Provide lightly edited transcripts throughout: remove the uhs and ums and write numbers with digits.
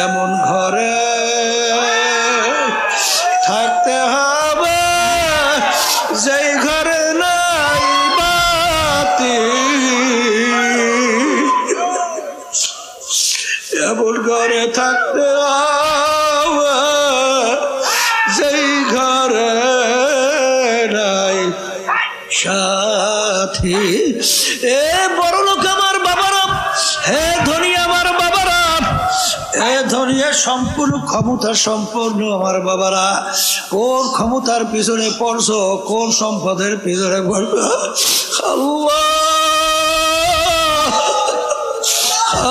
এমন ঘরে থাকতে হবে যেই ঘরে নাই বাতি, এমন ঘরে থাকতে হবে যেই ঘরে নাই সাথী। এ বড় লোক আমার বাবারা, হে ধনী আমার বাবারা, এ ধনী সম্পূর্ণ ক্ষমতা সম্পন্ন আমার বাবারা, কোন ক্ষমতার পিছনে পড়ছো, কোন সম্পদের পিছনে পড়ছো? আল্লাহ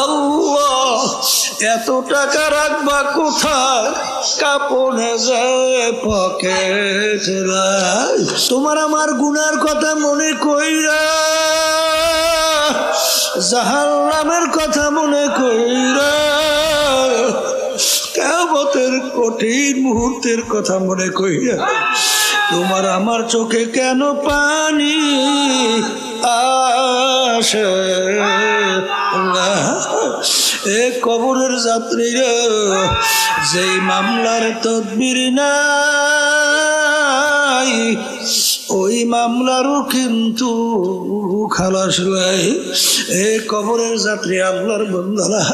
আল্লাহ, এত টাকা রাখবা কোথায়? কাপড়ে যে পকেট নাই। তোমার আমার গুনার কথা মনে কইরা, জাহান্নামের কথা মনে কইরা, কিয়ামতের কঠিন মুহূর্তের কথা মনে কইরা তোমার আমার চোখে কেন পানি আসে? এ কবরের যাত্রীরা, যেই মামলার তদবির নাই ওই মামলারও কিন্তু খালাস নাই। এ কবরের যাত্রী আল্লাহর বান্দারা,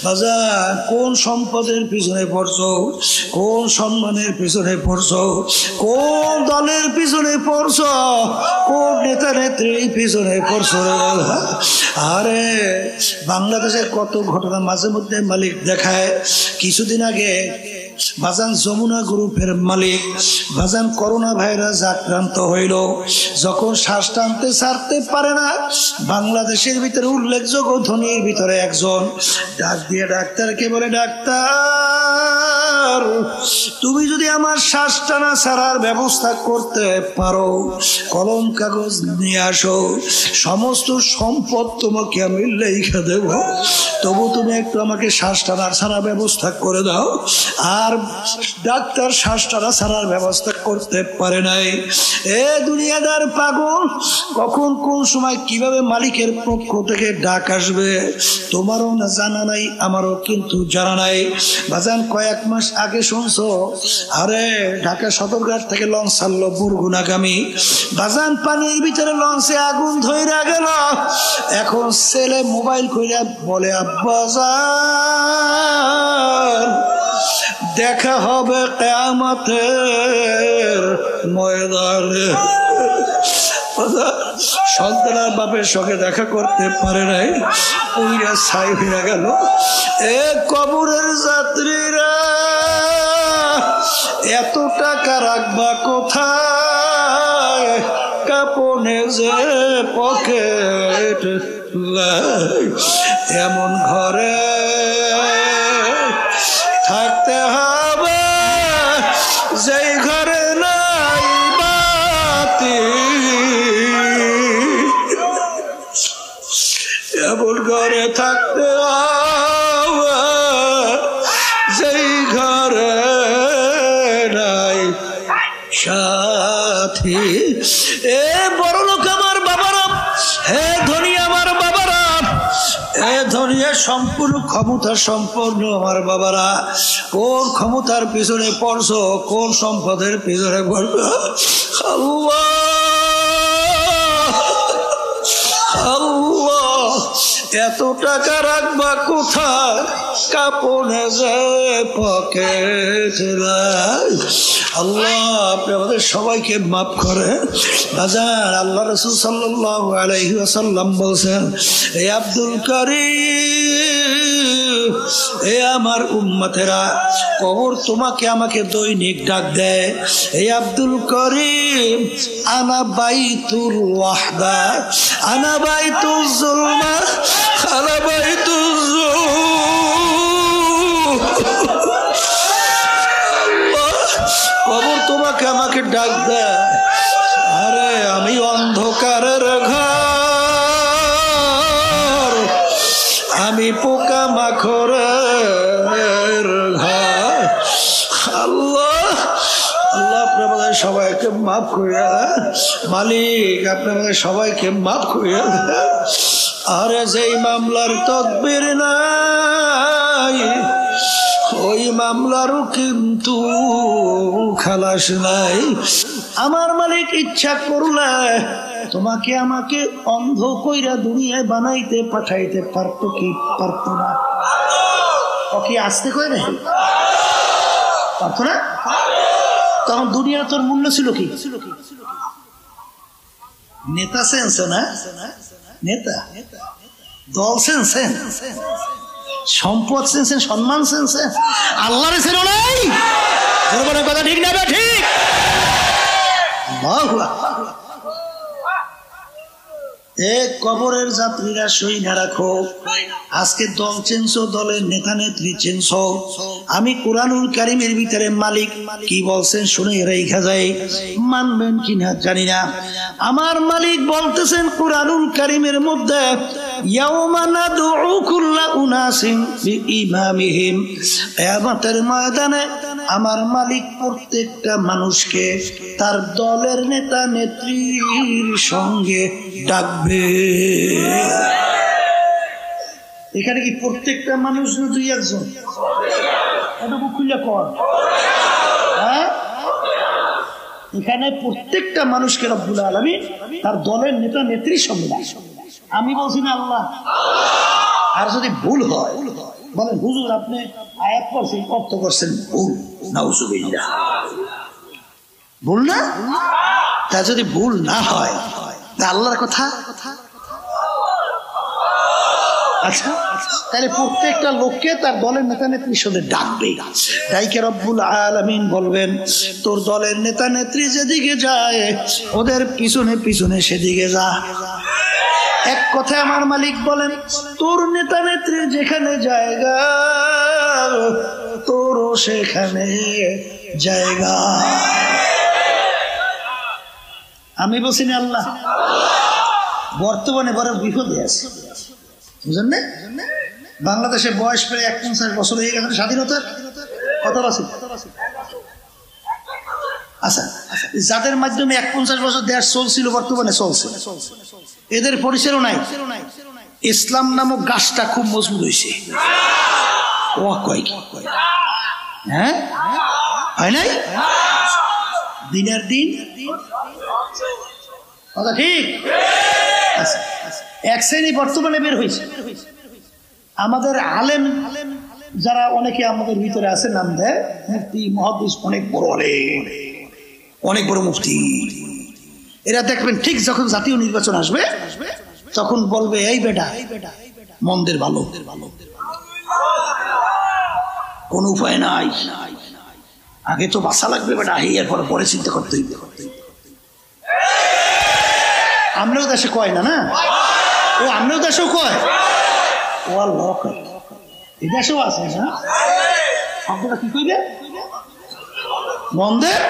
বাজার কোন সম্পদের পিছনে পড়ছো, কোন সম্মানের পিছনে পড়ছো, কোন দলের পিছনে পড়ছো, কোন নেতা নেত্রীর পিছনে পড়ছো? আরে বাংলাদেশের কত ঘটনা মাঝে মধ্যে মালিক দেখায়। কিছুদিন আগে বাজান যমুনা গ্রুপের মালিক বাজান করোনা ভাইরাস আক্রান্ত হইল। যখন শ্বাস টানতে ছাড়তে পারে না, বাংলাদেশের ভিতরে উল্লেখযোগ্য ধনীর ভিতরে একজন ডাক দিয়ে ডাক্তারকে বলে, ডাক্তার তুমি যদি আমার শ্বাস টানা ছাড়ার ব্যবস্থা করতে পারো, কলম কাগজ নিয়ে আসো, সমস্ত সম্পদ তোমাকে আমি লেখা দেব, তবু তুমি একটু আমাকে শ্বাস টানার ছাড়া ব্যবস্থা করে দাও। আর ডাক্তার শ্বাস টানা ছাড়ার ব্যবস্থা করতে পারে নাই। এ দুনিয়াদার পাগল, কখন কোন সময় কিভাবে মালিকের পক্ষ থেকে ডাক আসবে তোমারও না জানা নাই, আমারও কিন্তু জানা নাই। বাজান কয়েক মাস আগে শুনছো, আরে ঢাকা সদরঘাট থেকে লঞ্চ ছাড়লো বরগুনাগামী। বাজান পানির ভিতরে লঞ্চে আগুন ধইরা গেল। এখন ছেলে মোবাইল কইরা বলে, আব্বাজান দেখা হবে কিয়ামতের ময়দানে। সন্তান আর বাপের সঙ্গে দেখা করতে পারে নাই, ওইরা ছাই হয়ে গেল। এ কবরের যাত্রীরা, এত টাকা রাখবা কোথায়? কাপড়ে যে পকেট নাই। এমন ঘরে থাকতে হবে যেই ঘরে নাই বাতি, এমন ঘরে থাকতে হবে যেই ঘরে নাই সাথী। এ বড় লোক আমার বাবারা, হে ধনী আমার বাবারা, এ ধনী সম্পূর্ণ ক্ষমতা সম্পন্ন আমার বাবারা, কোন ক্ষমতার পিছনে পড়ছো, কোন সম্পদের পিছনে পড়ছো? আল্লাহ আল্লাহ, এত টাকা রাখবা কোথায়? কাপড়ে যে পকেট নাই। আল্লাহ আপনি আমাদের সবাইকে মাফ করে। বাজার আল্লাহ রাসূল সাল্লাল্লাহু আলাইহি ওয়াসাল্লাম বলেন, এ আব্দুল কারীম, এ আমার উম্মতেরা, কবর তোমাকে আমাকে দৈনিক ডাক দেয়। এ আব্দুল করিম, আনা বাইতুল ওয়াহদা, আনা বাইতুল যুলমা, আনা বাইতুল কবর তোমাকে আমাকে ডাক দেয়। আরে আমি অন্ধকারের ঘর, আমি পোকা মাকড়ের ঘর। আল্লাহ আল্লাহ আপনি আমাদের সবাইকে মাফ করিয়া, মালিক আপনি আমাদের সবাইকে মাফ করিয়া। আরে যেই মামলার তদবির নাই ওই মামলারও কিন্তু খালাস নাই। আমার মালিক ইচ্ছা করলে তোমাকে আমাকে অন্ধ কইরা দুনিয়ায় বানাইতে পাঠাইতে পারতো কি পারতো না? ওকে আসতে কই রে পারতো না? তখন দুনিয়া তোর মূল্য ছিল কি? নেতা সেন্স না, নেতা দল সেন্স, সম্পদ সেন্স, সম্মান সেন্স, আল্লাহর সেন নাই। কথা ঠিক না? ঠিক। কবরের যাত্রীরা সই না রাখো, আজকে দল চেঞ্জ, দলের নেতা নেত্রী চেঞ্জ। আমি কুরআনুল কারীমের ভিতরে মালিক কি বলছেন শুনে রেখা যায়, মানবেন কিনা জানি না। আমার মালিক বলতেছেন কুরআনুল কারীমের মধ্যে, ইয়াউমা নাদউ কুল্লা উনাসিন বিইমামিহিম, কিয়ামতের ময়দানে আমার মালিক প্রত্যেকটা মানুষকে তার দলের নেতা নেত্রীর সঙ্গে ডাকবে। এখানে কি প্রত্যেকটা মানুষ না দুই একজন? এটা খুলে কর। হ্যাঁ, এখানে প্রত্যেকটা মানুষকে রব্বুল আলামিন তার দলের নেতা নেত্রীর সঙ্গে ডাকবে। আমি বলছি না আল্লাহ। আর যদি ভুল হয় বলেন হুজুর আপনি আয়াত পড়ছেন অর্থ করছেন ভুল, নাউজুবিল্লাহ, ভুল না? তা যদি ভুল না হয় তা আল্লাহর কথা। আচ্ছা, তাহলে প্রত্যেকটা লোককে তার দলের নেতা নেত্রীর সাথে ডাকবে। ডাইকে রব্বুল আলামিন বলবেন, তোর দলের নেতা নেত্রী যেদিকে যায় ওদের পিছনে পিছনে সেদিকে যা। এক কথায় আমার মালিক বলেন, তোর নেতা নেত্রীর যেখানে জায়গা তোরও সেখানে জায়গা। আমি বলছি না আল্লাহ। বর্তমানে বড় বিপদে আছে, বুঝলেন না? বাংলাদেশের বয়স প্রায় 51 বছর হয়ে গেছে স্বাধীনতার। কত বছর? আচ্ছা, যাদের মাধ্যমে 51 বছর দেশ চলছিল বর্তমানে চলছে, এদের পরিচয়ও নাই। ইসলাম নামক গাছটা খুব মজবুত হয়েছে। ও কয় কি? হ্যাঁ, হয় নাই? দিনের দিন কথা ঠিক। আচ্ছা, এক শ্রেণী বর্তমানে বের হয়েছে আমাদের আলেম যারা, অনেকে আমাদের ভিতরে আছে, নাম দেয় মুফতি, মুহাদ্দিস, অনেক বড় আলেম, অনেক বড় মুফতি। এরা দেখবেন ঠিক যখন জাতীয় নির্বাচন আসবে তখন বলবে, এই বেটা মন্দের ভালো, কোন উপায় নাই, আগে তো বাঁচা লাগবে বেটা, এরপরে পরে চিন্তা করতে হইবে। আমরাও দেশে কয় না, না ও আমরাও দেশেও কয়, ও আল্লাহ কয়, এই দেশেও আছে না। শব্দটা কি কইবে? মন্দের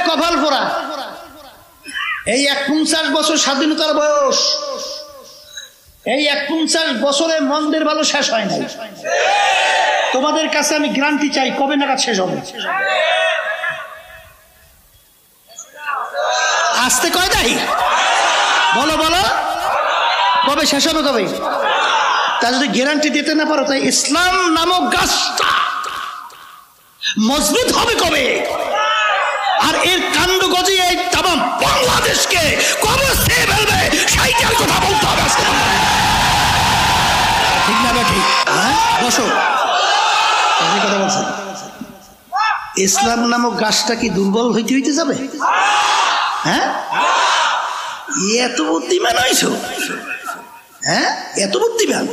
কপাল পোড়া। এই 49 বছর স্বাধীনতার বয়স, এই 49 বছরে মন্দের ভালো শেষ হয় নাই। তোমাদের কাছে আমি গ্যারান্টি চাই, কবে নাগাদ শেষ হবে? আসতে কয় নাই, বলো বলো, কবে শেষ হবে? কবে? তা যদি গ্যারান্টি দিতে না পারো, তাই ইসলাম নামক গাছটা মজবুত হবে কবে? আর এর কাণ্ড গজিয়ে এই তামাম বাংলাদেশকে কবে ছেড়ে ফেলবে সেইটার কথা বলতে হবে। ঠিক না বা ঠিক? হ্যাঁ, বসো। কথা বলছেন, ইসলাম নামক গাছটা কি দুর্বল হইতে হইতে যাবে? হ্যাঁ, এত বুদ্ধিমান হইছো? হ্যাঁ, এত বুদ্ধিমান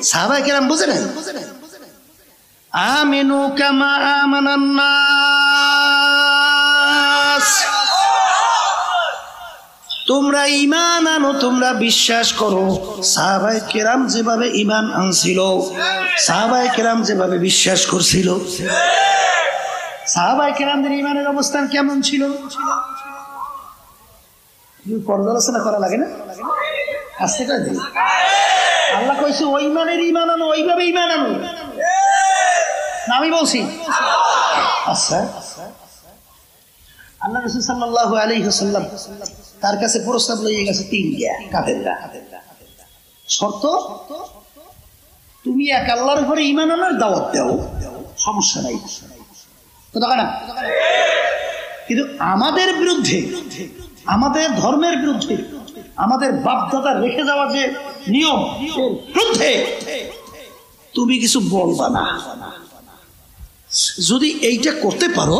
সাহাবায়ে কেরাম বুঝে নাই? আমিনু কামা আমানান নাস, তোমরা ঈমান আনো, তোমরা বিশ্বাস করো। সাহাবায়ে কেরাম যেভাবে ঈমান আনছিল, সাহাবায়ে কেরাম যেভাবে বিশ্বাস করছিল, সাহাবায়ে কেরামদের ঈমানের অবস্থান কেমন ছিল? পর্যালোচনা করা লাগে না? আসতে কয় দিন আল্লাহ কইছে ওই মানের ঈমান আনো, ওইভাবে ঈমান আনো। না আমি বলছি? আচ্ছা, আল্লাহ রাসূল সাল্লাল্লাহু আলাইহি ওয়াসাল্লাম তার কাছে প্রস্তাব লইয়ে গেছে 3টা কাফেররা। শর্ত তুমি এক আল্লাহর উপরে ঈমান আনার দাওয়াত দাও, সমস্যা নাই, কথা না। কিন্তু আমাদের বিরুদ্ধে, আমাদের ধর্মের বিরুদ্ধে, আমাদের বাপদাদা রেখে যাওয়া যে নিয়ম বিরুদ্ধে তুমি কিছু বলবা না। যদি এইটা করতে পারো,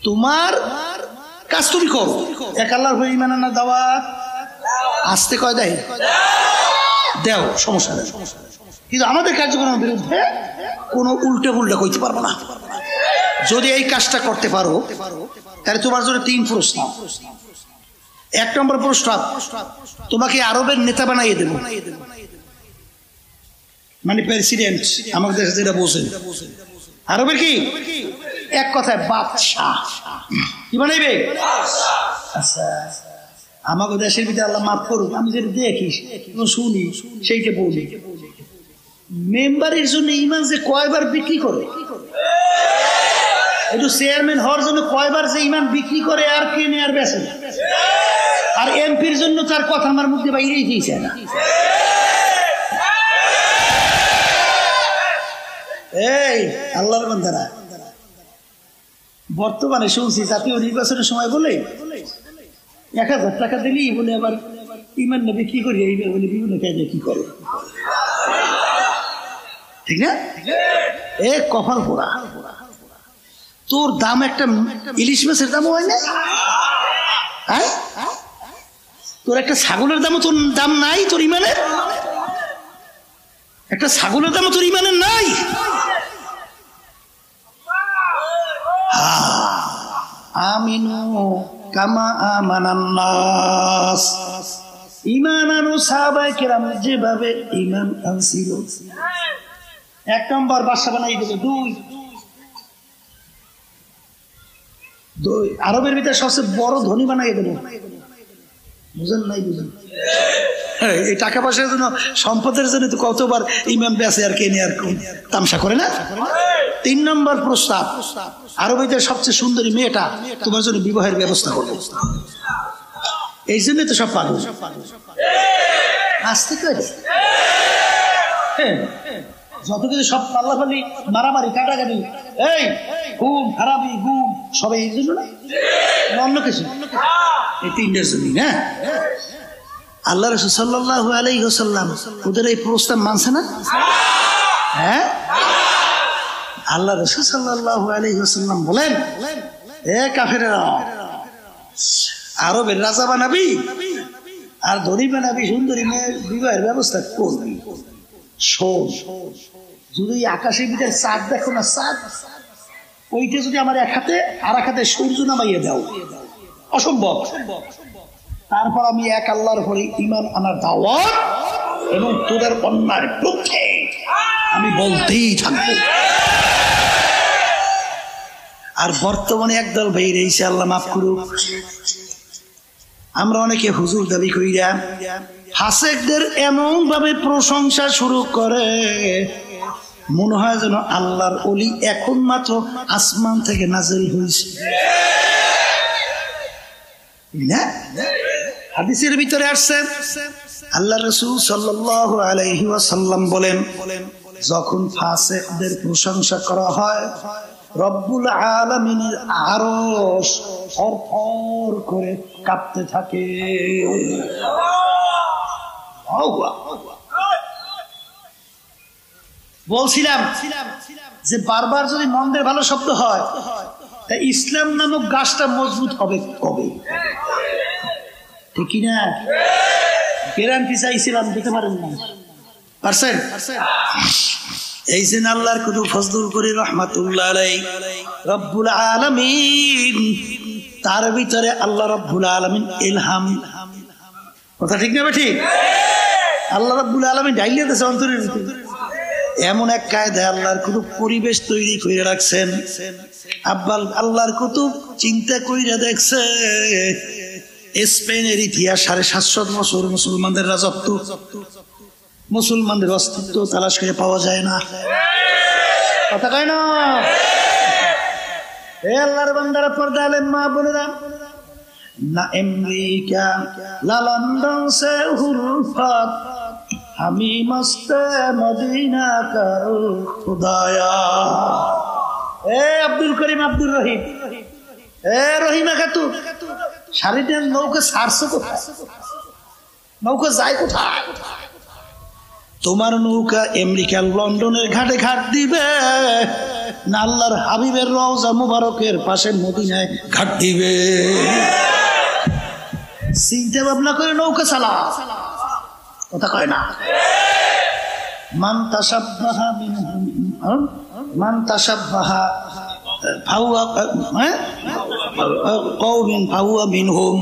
তোমার কাজ তুমি করো, এক আল্লাহর উপরে ঈমান আনার দাওয়াত আসতে কয় দেয় দেও, সমস্যা নেই। কিন্তু আমাদের কার্যক্রমের বিরুদ্ধে কোনো উল্টা পুল্টা কইতে পারবো না। যদি এই কাজটা করতে পারো তাহলে তোমার জন্য 3 প্রস্তাব। 1 নম্বর প্রস্তাব, তোমাকে আরবের নেতা বানাইয়ে দেব, মানে প্রেসিডেন্ট, আমাদের দেশে যেটা বোঝেন আরবের কি এক কথায় বাদশাহ, কি বানাইবে? আচ্ছা, আমাকে দেশের ভিতরে আল্লাহ মাফ করুক, আমি যেটা দেখি শুনি সেইটা বলি, মেম্বারের জন্য ইমান যে কয়বার বিক্রি করে, একটু চেয়ারম্যান হওয়ার জন্য কয়বার যে ইমান বিক্রি করে আর কেনে আর বেচে, আর এমপির জন্য তার কথা আমার মুখে বাইরেই দিয়েছে না। এই আল্লাহর বান্দারা, বর্তমানে শুনছি জাতীয় নির্বাচনের সময় বলে 1000 টাকা দিলেই বলে আবার ইমান না বিক্রি করি, এইবার বলে বিভিন্ন কাজে কি করে, ঠিক না? এ কপাল পোড়া, তোর দাম একটা ইলিশ মাছের দামও হয় না, হ্যাঁ? তোর একটা ছাগলের দামও তোর দাম নাই, তোর ইমানের একটা ছাগলের দামও তোর ইমানের নাই। আমিনু কামা আমানান নাস, ঈমান আনো সাহাবায়ে কেরাম যেভাবে ঈমান আনছিল। 1 নম্বর বাদশা বানাই দেবে। 2 আরবের ভিতরে সবচেয়ে বড় ধনী বানাই দেবে, বুঝেন নাই? বুঝেন? এই টাকা পয়সার জন্য, সম্পদের জন্য তো কতবার ইমাম বেঁচে আর কেনে আর তামসা করে না। 3 নম্বর প্রস্তাব, আরবীদের সবচেয়ে সুন্দরী মেয়েটা তোমার জন্য বিবাহের ব্যবস্থা করবে। এই জন্য তো সব পাগল আসতে করে, যত কিছু সব পাল্লাপাল্লি, মারামারি, কাটাকাটি, এই গুম খারাপি গুম, সবাই এই জন্য না, অন্য কিছু, এই 3টার জন্য না। আল্লাহ রাসূল সাল্লাল্লাহু আলাইহি ওয়াসাল্লাম ওদের এই প্রস্তাব মানছে না? হ্যাঁ, আল্লাহ রাসূল সাল্লাল্লাহু আলাইহি ওয়াসাল্লাম বলেন, এ কাফেরেরা, আরবের রাজা বানাবি আর ধনী বানাবি, সুন্দরী মেয়ের বিবাহের ব্যবস্থা করবি। শোন, যদি আকাশের ভিতরে চাঁদ দেখো না, চাঁদ ওইটা যদি আমার এক হাতে আর এক হাতে সূর্য নামাইয়ে দাও, অসম্ভব। তারপর আমি এক আল্লাহর উপরে ঈমান আনার দাওয়াত এবং তোদের অন্যায়ের বিরুদ্ধে আমি বলতেই থাকবো। আর বর্তমানে একদল বের হইছে, আল্লাহ মাফ করুক, আমরা অনেকে হুজুর দাবি কইরা ফাসেকদের এমন ভাবে প্রশংসা শুরু করে, মনে হয় যেন আল্লাহর ওলি এখন মাত্র আসমান থেকে নাজিল হয়েছে না। হাদিসের ভিতরে আসছে, আল্লাহ রাসূল সাল্লাল্লাহু আলাইহি ওয়াসাল্লাম বলেন, যখন ফাসেকদের প্রশংসা করা হয়, রব্বুল আলামিনের আরশ থরথর করে কাঁপতে থাকে। বলছিলাম যে বারবার যদি মন্দের ভালো শব্দ হয়, তা ইসলাম নামক গাছটা মজবুত হবে কবে? ঠিক না? গ্যারান্টি চাইছিলাম, দিতে পারেন না, পারছেন? এই যে আল্লাহর কুতুব ফজলুল করিম রাহমাতুল্লাহ আলাইহি, রব্বুল আলামিন, তার ভিতরে আল্লাহ রব্বুল আলামিন ইলহাম, কথা ঠিক না ঠিক? আল্লাহ রব্বুল আলামিন ঢাইলে দিয়েছে অন্তরের ভিতরে, এমন এক কায়দায় আল্লাহর কুতুব পরিবেশ তৈরি করে রাখছেন। আব্বাল আল্লাহর কুতুব চিন্তা কইরা দেখছে, স্পেনের ইতিহাস 750 বছর মুসলমানদের রাজত্ব, মুসলমানদের অস্তিত্ব তালাশ করে পাওয়া যায় না, কথা কয় না? হে আল্লাহর বান্দারা, পর্দা আলেম মা বোনেরা, না আমেরিকা, না লন্ডন সে হুলফাত, আমি মস্ত মদিনা কারো খুদায়া। এ আব্দুল করিম আব্দুল রহিম, এ রহিমা খাতু, শাড়িটার নৌকা ছাড়ছো কোথায়? নৌকা যায় কোথায়? তোমার নৌকা আমেরিকার লন্ডনের ঘাটে ঘাট দিবে না আল্লাহর হাবিবের রওজা মুবারকের পাশে মদিনায় ঘাট দিবে? চিন্তা ভাবনা করে নৌকা চালা, কথা কয় না। মান তাসাব্বাহা মিনহুম মান তাসাব্বাহা ফাহুয়া কওমিন ফাহুয়া মিনহুম।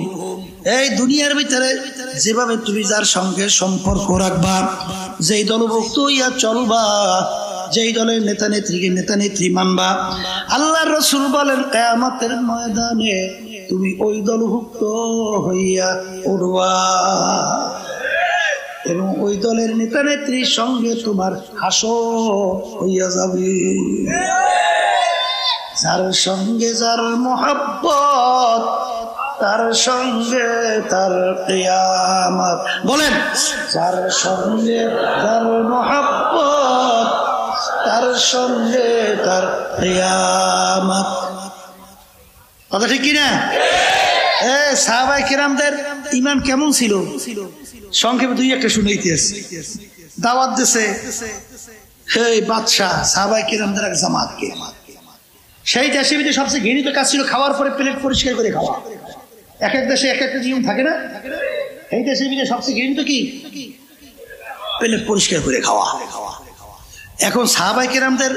এই দুনিয়ার ভিতরে যেভাবে তুমি যার সঙ্গে সম্পর্ক রাখবা, যেই দলভুক্ত হইয়া চলবা, যেই দলের নেতা নেত্রীকে নেতা নেত্রী মানবা, আল্লাহর রাসূল বলেন কিয়ামতের ময়দানে তুমি ওই দলভুক্ত হইয়া উঠবা এবং ওই দলের নেতা নেত্রীর সঙ্গে তোমার হাসর হইয়া যাবে। যার সঙ্গে যার মোহাব্বত, তার সঙ্গে তার কিয়ামত। বলেন, যার সঙ্গে যার মোহাব্বত, তার সঙ্গে তার কিয়ামত। কথা ঠিক কিনা? সাহাবায়ে কেরামদের ঈমান কেমন ছিল? সংক্ষেপে দুই একটা শুনাইতে আছে। দাওয়াত দিছে এই বাদশা সাহাবায়ে কেরামদের এক জামাতকে। সেই দেশে ভিতরে সবচেয়ে ঘৃণিত কাজ ছিল খাওয়ার পরে প্লেট পরিষ্কার করে খাওয়া। এক এক দেশে এক একটা নিয়ম থাকে না? এই দেশের ভিতরে সবচেয়ে ঘৃণিত কি? প্লেট পরিষ্কার করে খাওয়া। এখন সাহাবায়ে কেরামদের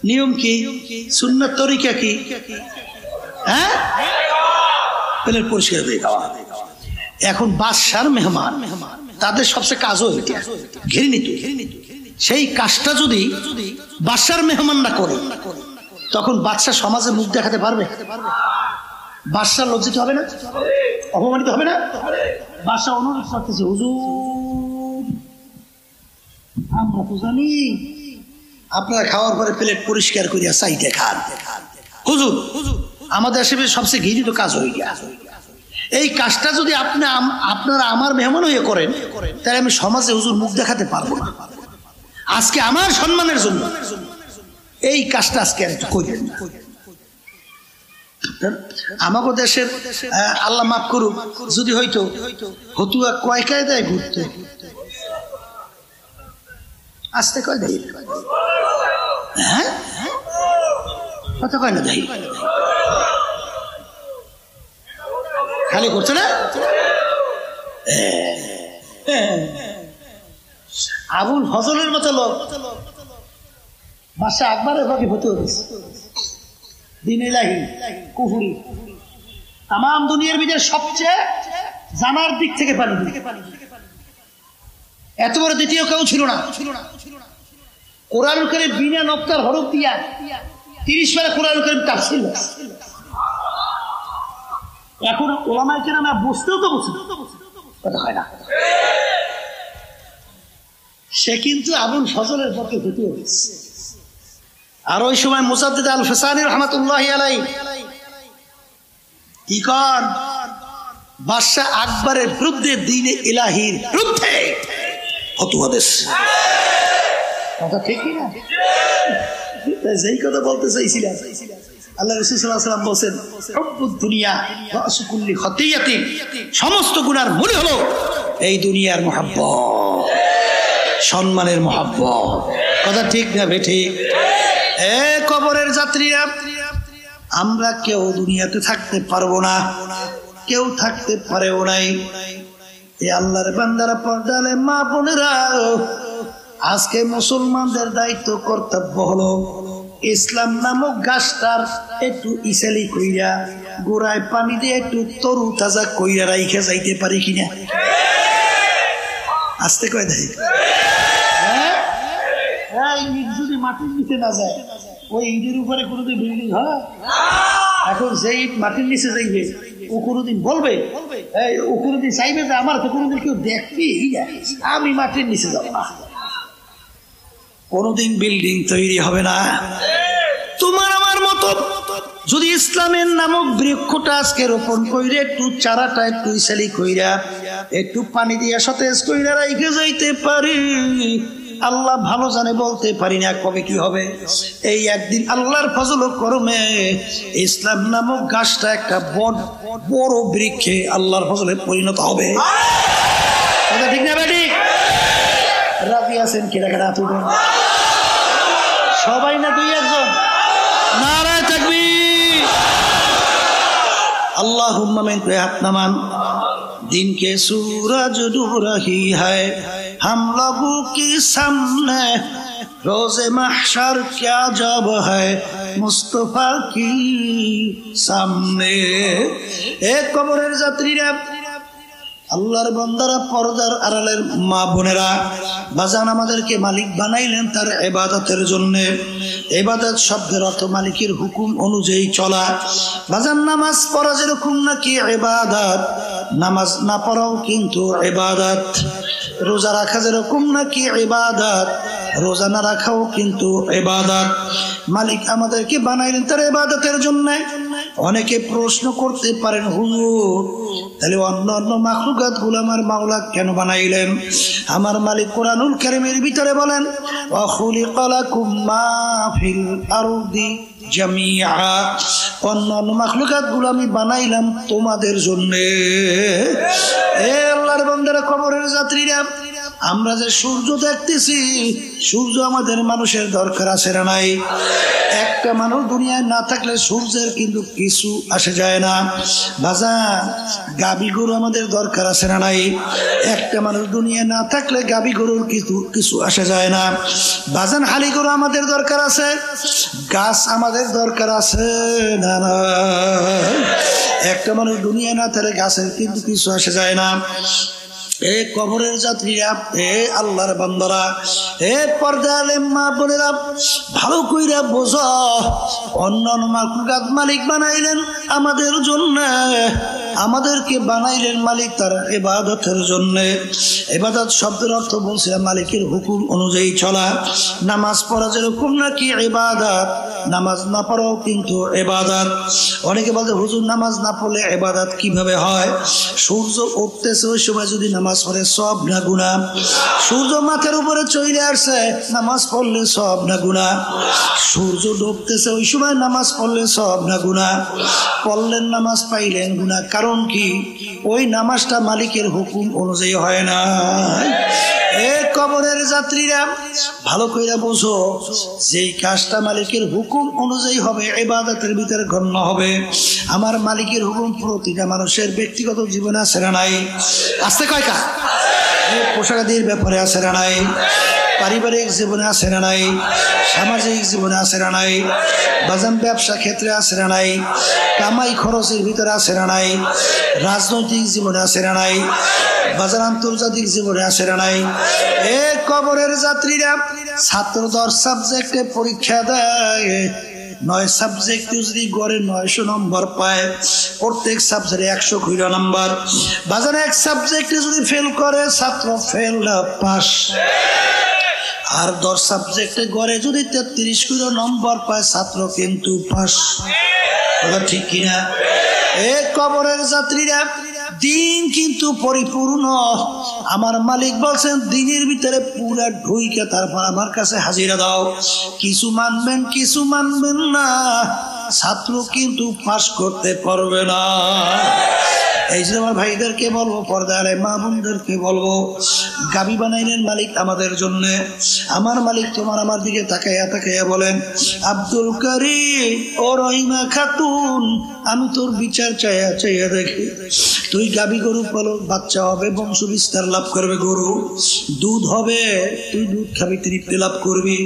নিয়ম কি? সুন্নাত তরিকা কি? হ্যাঁ, প্লেট পরিষ্কার করে খাওয়া। এখন বাদশার মেহমান, তাদের সবচেয়ে কাজও এটা ঘৃণিত। সেই কাজটা যদি বাদশার মেহমান না করে, তখন বাদশা সমাজে মুখ দেখাতে পারবে? বাদশা লজ্জিত হবে না? অপমানিত হবে না? বাদশা অনুরোধ করতেছে, হুজুর আমরা তো জানি আপনারা খাওয়ার পরে প্লেট পরিষ্কার করিয়া চাইতে খান। হুজুর আমাদের দেশে সবচেয়ে ঘৃণিত কাজ হয়ে গেছে। এই কাজটা যদি আপনারা আমার মেহমান হয়ে করেন, তাহলে আমি সমাজে হুজুর মুখ দেখাতে পারবো না। আজকে আমার সম্মানের জন্য এই কাজটা আজকে আর একটু কইলেন না। আমাকে দেশের আল্লাহ মাফ করুক, যদি হইতো হতুয়া কয় কায়দায় ঘুরতো, আসতে কয় দেয়, হ্যাঁ কথা কয় না দেয়, খালি করছে না। আবুল ফজলের মতো লোক বাদশা আকবরের ভাগে হতে হয়েছে। দিন ইলাহি কুফরি তাম দুনিয়ার ভিতরে সবচেয়ে জানার দিক থেকে পানি, এত বড় দ্বিতীয় কেউ ছিল না। কোরআন কারীম বিনা নক্তার হরফ দিয়া 30 পারা কোরআন কারীম তাফসীর। এখন ওলামায়ে কেরাম বুঝতেও তো বুঝে কথা হয় না। সে কিন্তু আবুল ফজলের পক্ষে হতে হয়েছে। আর ওই সময় মুজাদ্দিদ আল ফিসানি রাহমাতুল্লাহি আলাইহি কি কর বাদশা আকবরের বিরুদ্ধে দ্বীনে ইলাহির বিরুদ্ধে ফতোয়া দিয়েছে। কথা ঠিক কি না? যেই কথা বলতে চাইছিলাম, আল্লাহ রাসূল সাল্লাল্লাহু আলাইহি ওয়াসাল্লাম বলেন, হুব্বুদ দুনিয়া রাসু কুল্লি খতিয়াতিন, সমস্ত গুনার মূল হলো এই দুনিয়ার মহব্বত, সম্মানের মহব্বত। কথা ঠিক না বেঠিক? এ কবরের যাত্রীরা, আমরা কেউ দুনিয়াতে থাকতে পারবো না, কেউ থাকতে পারেও নাই। এ আল্লাহর বান্দারা, পর্দালে মা বোনেরা, আজকে মুসলমানদের দায়িত্ব কর্তব্য হলো ইসলাম নামক গাছটার একটু ইসালি কইরা গোড়ায় পানি দিয়ে একটু তরু তাজা কইরা রাইখে যাইতে পারি কিনা। আসতে কয় দেয় যদি মাটির নিচে না যায়, ওই ইটের উপরে কোনোদিন বিল্ডিং হয়? এখন যে ইট মাটির নিচে যাইবে ও কোনোদিন বলবে, ও কোনোদিন চাইবে যে আমার তো কোনোদিন কেউ দেখবি, আমি মাটির নিচে যাবো না। কোনোদিন বিল্ডিং তৈরি হবে না। তোমার আমার মতো যদি ইসলামের নামক বৃক্ষটা আজকে রোপণ কইরে একটু চারাটা একটু ইসালি কইরা একটু পানি দিয়ে সতেজ কইরা রাইখে যাইতে পারি, আল্লাহ ভালো জানে, বলতে পারি না কবে কি হবে। এই একদিন আল্লাহর ফজল ও করমে ইসলাম নামক গাছটা একটা বড় বৃক্ষে আল্লাহর ফজলে পরিণত হবে। কথা ঠিক না বেটি? রাজি আছেন কি? রাখা রাত সবাই না দুই একজন? নারায়ে তাকবীর, अल्लाहुम्मा में पे हाथ नमान। दिन के सूरज डूब रही है हम लोगों के सामने, रोज़े महशर क्या जब है मुस्तफा की सामने। एक कबरेर যাত্রীরা, আল্লাহর বান্দারা, পর্দার আড়ালের মা বোনেরা, বাজান আমাদেরকে মালিক বানাইলেন তার ইবাদতের জন্য। ইবাদত শব্দের অর্থ মালিকের হুকুম অনুযায়ী চলা। বাজান নামাজ পড়া যেরকম নাকি ইবাদত, নামাজ না পড়াও কিন্তু ইবাদত। রোজা রাখা যেরকম নাকি ইবাদত, রোজা না রাখাও কিন্তু ইবাদত। মালিক আমাদেরকে বানাইলেন তার ইবাদতের জন্য। অনেকে প্রশ্ন করতে পারেন, হুজুর তাহলে অন্য অন্য মাখলুকাত গুলো আমার মাওলা কেন বানাইলেন? আমার মালিক কোরআনুল কারীমের ভিতরে বলেন, ওয়া খুলিকা লাকুম মা ফিল আরদি জামিআ, অন্য অন্য মাখলুকাত গুলো আমি বানাইলাম তোমাদের জন্য। এ আল্লাহর বান্দারা, কবরের যাত্রীরা, আমরা যে সূর্য দেখতেছি, সূর্য আমাদের মানুষের দরকার আছে না নাই? একটা মানুষ দুনিয়ায় না থাকলে সূর্যের কিন্তু কিছু আসে যায় না। বাজান গাবি গরু আমাদের দরকার আছে না নাই? একটা মানুষ দুনিয়ায় না থাকলে গাবি গরুর কিছু আসে যায় না। বাজান হালি গরু আমাদের দরকার আছে, গাছ আমাদের দরকার আছে না না? একটা মানুষ দুনিয়ায় না থাকলে গাছের কিন্তু কিছু আসে যায় না। এ কবরের যাত্রীরা, এ আল্লাহর বান্দারা, এ পর্দার আলেম মা বোনেরা, ভালো কইরা বোঝো, অন্যান্য মাখলুকাত মালিক বানাইলেন আমাদের জন্য। আমাদেরকে বানাইলেন মালিক তার ইবাদতের জন্য। ইবাদত শব্দের অর্থ বলছিলাম মালিকের হুকুম অনুযায়ী চলা। নামাজ পড়া যেরকম নাকি ইবাদত, নামাজ না পড়াও কিন্তু ইবাদত। অনেকে বলতে, হুজুর নামাজ না পড়লে ইবাদত কিভাবে হয়? সূর্য উঠতেছে ওই সময় যদি নামাজ পড়ে সব না গুনাহ? সূর্য মাথার উপরে চলে আসছে, নামাজ পড়লে সব না গুনাহ? সূর্য ডুবতেছে ওই সময় নামাজ পড়লে সব না গুনাহ? পড়লেন নামাজ, পাইলেন গুনাহ। কারণ কি? ওই নামাজটা মালিকের হুকুম অনুযায়ী হয় না। এ কবরের যাত্রীরা, ভালো কইরা বুঝো, যেই কাজটা মালিকের হুকুম অনুযায়ী হবে, ইবাদতের ভিতরে গণ্য হবে। আমার মালিকের হুকুম প্রতিটা মানুষের ব্যক্তিগত জীবনে আছে না নাই? আসতে কয়টা? পোশাকাদির ব্যাপারে আছে না নাই? পারিবারিক জীবনে আছে না নাই? সামাজিক জীবনে আছে না নাই? বাজান ব্যবসা ক্ষেত্রে আছে না নাই? কামাই খরচের ভিতরে আছে না নাই? রাজনৈতিক জীবনে আছে না নাই? বাজার আন্তর্জাতিক জীবনে আছে না নাই? এ কবরের যাত্রীরা, ছাত্র 10 সাবজেক্টে পরীক্ষা দেয়, 9 সাবজেক্টে যদি গড়ে 900 নম্বর পায়, প্রত্যেক সাবজেক্টে 100 করে নম্বর। বাজার এক সাবজেক্টে যদি ফেল করে ছাত্র ফেল না পাস। আর 10 সাবজেক্টে গড়ে যদি 33 করে নম্বর পায় ছাত্র কিন্তু পাস। কথা ঠিক কিনা? এ কবরের যাত্রীরা, দিন কিন্তু পরিপূর্ণ। আমার মালিক বলছেন, দিনের ভিতরে পুরা ঢুইকে তারপর আমার কাছে হাজিরা দাও। কিছু মানবেন, কিছু মানবেন না, ছাত্র কিন্তু পাস করতে পারবে না। এই যে আমার ভাইদেরকে বলবো, পর্দার মা বোনদেরকে বলবো, গাবি বানাইলেন মালিক আমাদের জন্য। আমার মালিক তোমার আমার দিকে তাকাইয়া তাকাইয়া বলেন, আব্দুল কারীম ও রহিমা খাতুন, আমি তোর বিচার চাইয়া চাইয়া দেখি, তুই গাবি গরু পালো, বাচ্চা হবে, বংশ বিস্তার লাভ করবে, গরু দুধ হবে, তুই দুধ খাবি, তৃপ্তি লাভ করবি।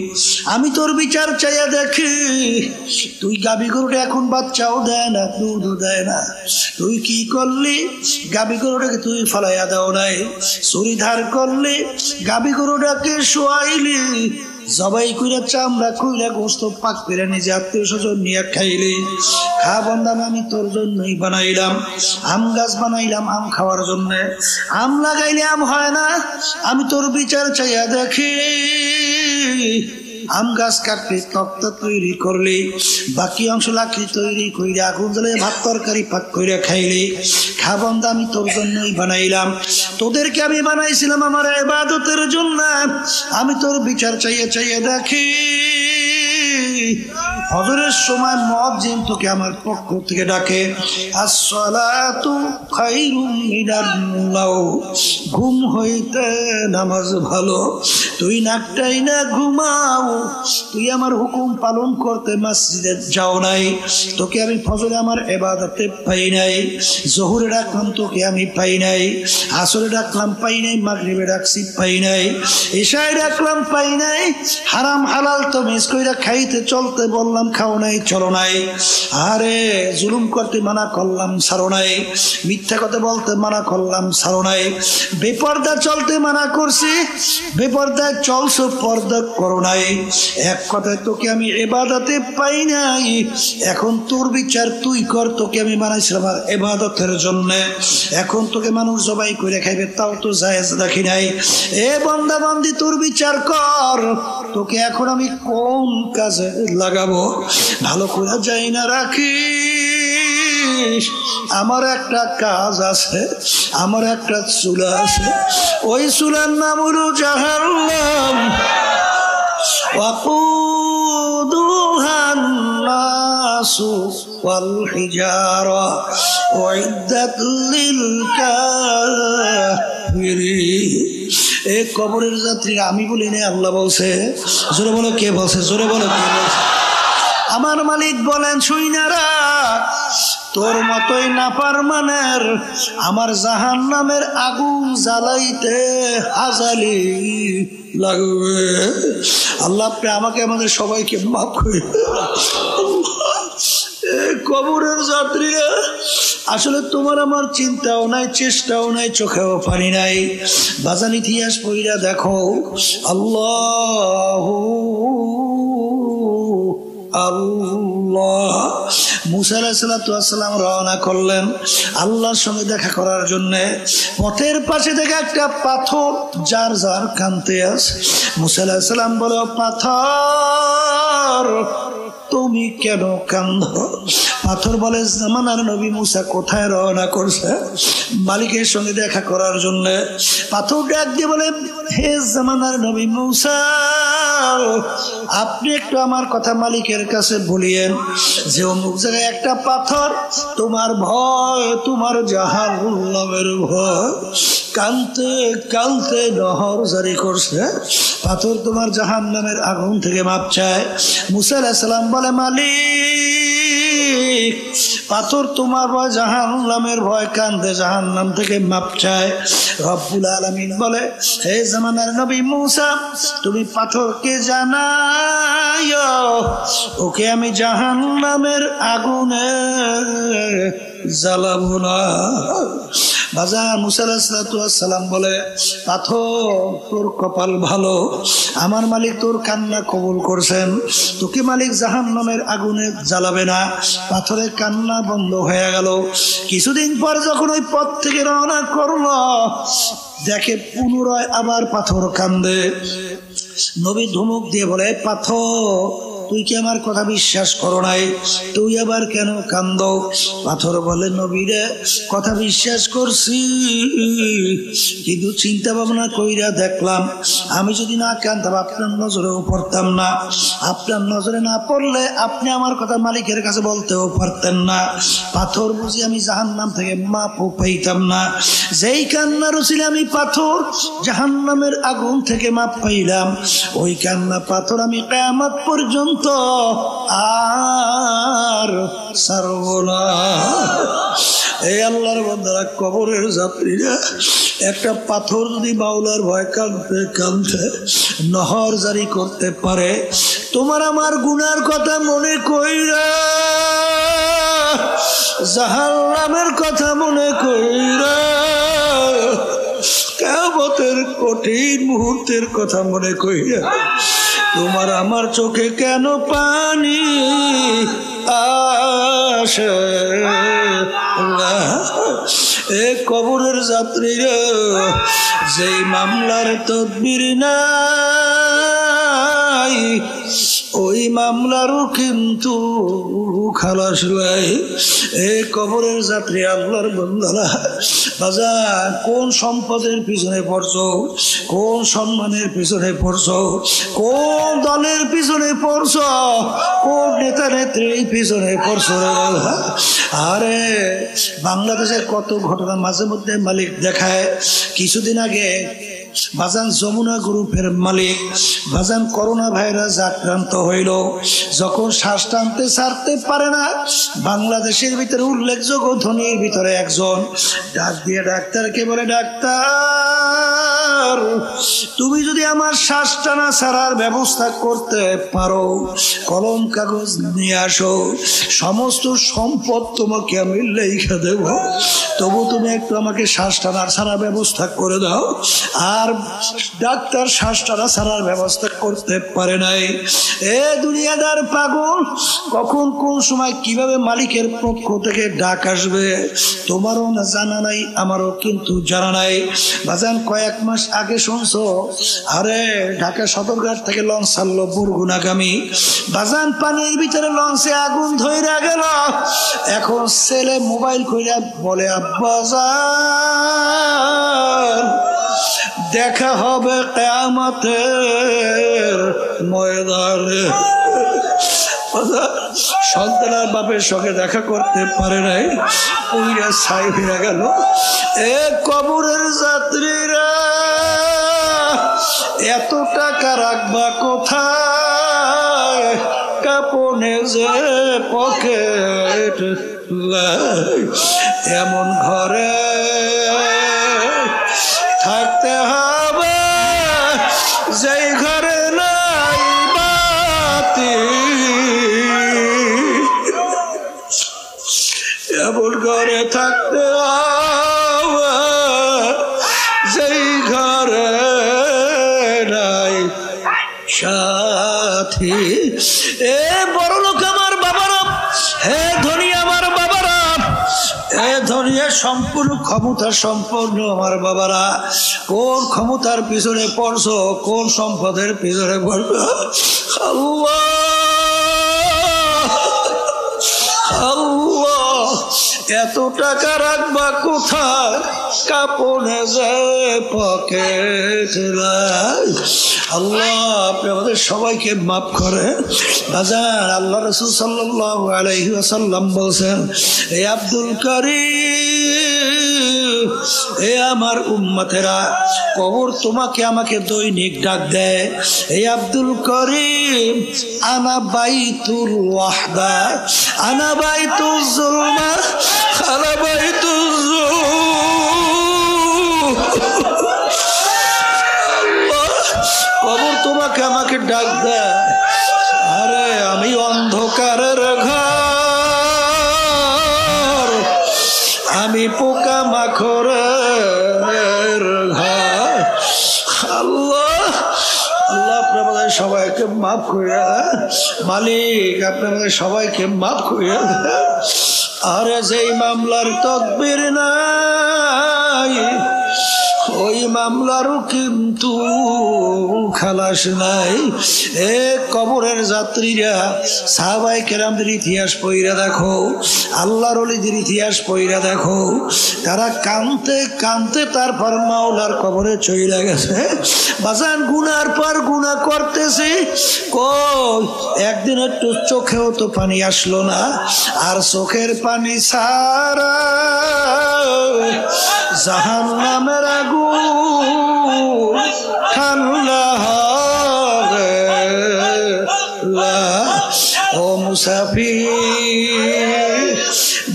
আমি তোর বিচার চাইয়া দেখি, তুই গাবি গরুটা এখন বাচ্চাও দেয় না, দুধও দেয় না, তুই কি করলি? গাবি গরুটাকে তুই ফালাইয়া দাও নাই, ছুরি ধার করলি, গাবি গরুটাকে শোয়াইলি, জবাই কইরা চামড়া কইরা গোস্ত পাক করে নিজে আত্মীয় স্বজন নিয়ে খাইলি। খা বান্দা, আমি তোর জন্যই বানাইলাম। আম গাছ বানাইলাম আম খাওয়ার জন্য, আম লাগাইলে আম হয় না, আমি তোর বিচার চাইয়া দেখি, আম গাছ কাটলি, তক্তা তৈরি করলি, বাকি অংশ লাকড়ি তৈরি কইরা আগুন জ্বালিয়ে ভাত তরকারি পাক কইরা খাইলি। খাবন্ধ আমি তোর জন্যই বানাইলাম, তোদেরকে আমি বানাইছিলাম আমার ইবাদতের জন্য। আমি তোর বিচার চাইয়ে চাইয়ে দেখি হজরের সময় মুয়াজ্জিন তোকে আমার পক্ষ থেকে ডাকে, আসসালাতু খায়রুম মিনান নাওম, ঘুম হইতে নামাজ ভালো। তুই নাকটাই না ঘুমাও, তুই আমার হুকুম পালন করতে মসজিদে যাও নাই, তোকে আমি ফজরে আমার ইবাদতে পাই নাই, জোহরে ডাকলাম তোকে আমি পাই নাই, আসরে ডাকলাম পাই নাই, মাগরিবে ডাকছি পাই নাই, ইশায় ডাকলাম পাই নাই, হারাম হালাল তো মিস কইরা খাইতে চলতে বললাম খাও নাই, চলো নাই, আরে জুলুম করতে মানা করলাম ছাড়ো নাই, মিথ্যা কথা বলতে মানা করলাম ছাড়ো নাই, বেপর্দা চলতে মানা করছি, বেপর্দায় চলছো পর্দা করো নাই। এক কথায় তোকে আমি ইবাদতে পাই নাই, এখন তোর বিচার তুই কর, তোকে আমি বানাইছিলাম আমার ইবাদতের জন্য, এখন তোকে মানুষ জবাই করে খাইবে তাও তো জায়েজ রাখি নাই। এ বান্দা বান্দি তোর বিচার কর, তোকে এখন আমি কোন কাজে লাগাবো ভালো করে যাই না রাখিস। আমার একটা কাজ আছে, আমার একটা চুলা আছে, ওই চুলার নাম হলো জাহান্নাম। وقودها الناس والحجارة أعدت للكافرين। এই কবরের যাত্রীরা আমি বলি না, আল্লাহ বলছে। জোরে বলো কে বলছে, জোরে বলো কে বলছে। আমার মালিক বলেন শুইনারা, তোর মতোই নাফরমানের আমার জাহান্নামের আগুন জ্বালাইতে হাজালি লাগবে। আল্লাহ আপনি আমাকে আমাদের সবাইকে মাফ করে। কবরের যাত্রীরা আসলে তোমার আমার চিন্তাও নাই, চেষ্টাও নাই, চোখেও পানি নাই। বাজান ইতিহাস পড়িয়া দেখো, আল্লাহু আল্লাহ। মুসা আলাইহিস সালাম রওনা করলেন আল্লাহর সঙ্গে দেখা করার জন্য। পথের পাশে থেকে একটা পাথর যার যার কানতে আছে। মুসা আলাইহিস সালাম বলে, পাথর তুমি কেন কান্দ? পাথর বলে, জামানার নবী মুসা কোথায় রওনা করছে? মালিকের সঙ্গে দেখা করার জন্য। পাথর ডাক দিয়ে বলে, হে জামানার নবী মুসা, আপনি একটু আমার কথা মালিকের কাছে বলিয়েন যে অমুক জায়গায় একটা পাথর তোমার ভয়, তোমার জাহান্নামের ভয়, কানতে কানতে নহর জারি করছে। পাথর তোমার জাহান্নামের আগুন থেকে মাপ চায়। মুসা আলাইহিস সালাম বলে, মালিক পাথর তোমার ভয়, জাহান্নামের ভয়, কান্দে জাহান্নাম থেকে মাপ চায়। রব্বুল আলামিন বলে, হে জামানার নবী মুসা, তুমি পাথরকে জানাইও ওকে আমি জাহান্নামের আগুনে জ্বালাবো না। বাজার মুসা আলাইহিস সালাম বলে, পাথর তোর কপাল ভালো, আমার মালিক তোর কান্না কবুল করছেন, তোকে মালিক জাহান্নামের আগুনে জ্বালাবে না। পাথরের কান্না বন্ধ হয়ে গেল। কিছুদিন পর যখন ওই পথ থেকে রওনা করলো, দেখে পুনরায় আবার পাথর কান্দে। নবী ধমক দিয়ে বলে, পাথর তুই কি আমার কথা বিশ্বাস করো নাই? তুই আবার কেন কান্দ? পাথর বলে, নবীরে কথা বিশ্বাস করছি, কিন্তু চিন্তা ভাবনা কইরা দেখলাম আমি যদি না কান্দতাম আপনার নজরেও পড়তাম না, আপনার নজরে না পড়লে আপনি আমার কথা মালিকের কাছে বলতেও পারতেন না। পাথর বুঝি আমি জাহান্নাম থেকে মাপও পাইতাম না। যেই কান্নার উসিলে আমি পাথর জাহান্নামের আগুন থেকে মাপ পাইলাম, ওই কান্না পাথর আমি কিয়ামত পর্যন্ত আর ছাড়ব না। এই আল্লাহর বান্দারা, কবরের যাত্রীরা, একটা পাথর যদি বাউলার ভয় কাঁদতে কাঁদতে নহর জারি করতে পারে, তোমার আমার গুনার কথা মনে কইরা, জাহান্নামের কথা মনে কইরা, কিয়ামতের কঠিন মুহূর্তের কথা মনে কইরা, তোমার আমার চোখে কেন পানি আসে না? এ কবরের যাত্রীরা, যেই মামলার তদবির না নাই, ওই মামলারও কিন্তু খালাস নাই। এই কবরের যাত্রী আল্লাহর বান্দারা, বাজার কোন সম্পদের পিছনে পড়ছো, কোন সম্মানের পিছনে পড়ছো, কোন দলের পিছনে পড়ছো, কোন নেতা নেত্রীর পিছনে পড়ছো রে বাবা? আরে বাংলাদেশের কত ঘটনা মাঝে মধ্যে মালিক দেখায়। কিছুদিন আগে বাজান যমুনা গ্রুপের মালিক বাজান করোনা ভাইরাস আক্রান্ত হইল। যখন শ্বাস টানতে ছাড়তে পারে না, বাংলাদেশের ভিতরে উল্লেখযোগ্য ধনীর ভিতরে একজন ডাক দিয়ে ডাক্তারকে বলে, ডাক্তার তুমি যদি আমার শ্বাস টানা ছাড়ার ব্যবস্থা করতে পারো, কলম কাগজ নিয়ে আসো, সমস্ত সম্পদ তোমাকে আমি লেখা দেব, তবু তুমি একটু আমাকে শ্বাস টানার ছাড়ার ব্যবস্থা করে দাও। আর ডাক্তার শ্বাস টানা ছাড়ার ব্যবস্থা করতে পারে নাই। এ দুনিয়াদার পাগল, কখন কোন সময় কিভাবে মালিকের পক্ষ থেকে ডাক আসবে তোমারও না জানা নাই, আমারও কিন্তু জানা নাই। বাজান কয়েক মাস আগে শুনছো, আরে ঢাকা সদরঘাট থেকে লঞ্চ ছাড়লো বরগুনাগামী। বাজান পানির ভিতরে লঞ্চে আগুন ধইরা গেল। এখন ছেলে মোবাইল কইরা বলে, আব্বা যান দেখা হবে কিয়ামতের ময়দানে। সন্তান আর বাপের সঙ্গে দেখা করতে পারে নাই, পুইরা ছাই ফিরে গেল। এ কবরের যাত্রীরা, এত টাকা রাখবা কোথায়, কাপনে যে পকেট এমন ঘরে থাকতে হবে যেই ঘরে নাই বাতি, এমন ঘরে থাকতে হবে যেই ঘরে নাই সাথী। এ বড় লোক আমার বাবারা, হে ধনী আমার বাবারা, এ ধনী সম্পূর্ণ ক্ষমতা সম্পন্ন আমার বাবারা, কোন ক্ষমতার পিছনে পড়ছো, কোন সম্পদের পিছনে পড়ছো? আল্লাহ আল্লাহ, এত টাকা রাখবা কোথায়, কাপড়ে যে পকেট নাই। আল্লাহ আপনি আমাদের সবাইকে মাফ করে। বাজার আল্লাহ রাসূল সাল্লাল্লাহু আলাইহি ওয়াসাল্লাম বলছেন, এ আব্দুল কারীম, এ আমার উম্মতেরা, কবর তোমাকে আমাকে দৈনিক ডাক দেয়, এই আব্দুল করিম, আনা বাইতুল ওয়াহদা, আনা বাইতুল যুলমা, আনা বাইতুল কবর তোমাকে আমাকে ডাক দেয়। আরে আমি অন্ধকারের ঘর, আমি পোকা মাকড়ের ঘর। আল্লাহ আল্লাহ আপনি আমাদের সবাইকে মাফ করিয়া দেন। মালিক আপনি আমাদের সবাইকে মাফ করিয়া দেন। আরে যেই মামলার তদবির নাই, ওই মামলারও কিন্তু খালাস নাই। এ কবরের যাত্রীরা, সাহাবায়ে কেরামদের ইতিহাস পড়িয়া দেখো, আল্লাহর ওলিদের ইতিহাস পড়িয়া দেখো, তারা কাঁদতে কাঁদতে তারপর মাওলার কবরে চইলা গেছে। বাজান গুনার পর গুনাহ করতেছি, কই একদিন একটু চোখেও তো পানি আসলো না। আর চোখের পানি ছাড়া জাহান্নামের আগুন ঠান্ডা হবে না। ও মুসাফির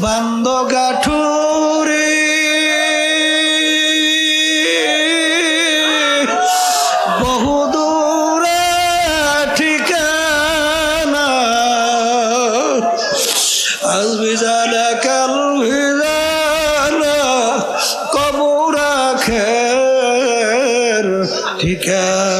বান্দ গাঠুরে, বহু দূরে ঠিকানা, আসবি জানা কাল কবর আখের ঠিকানা।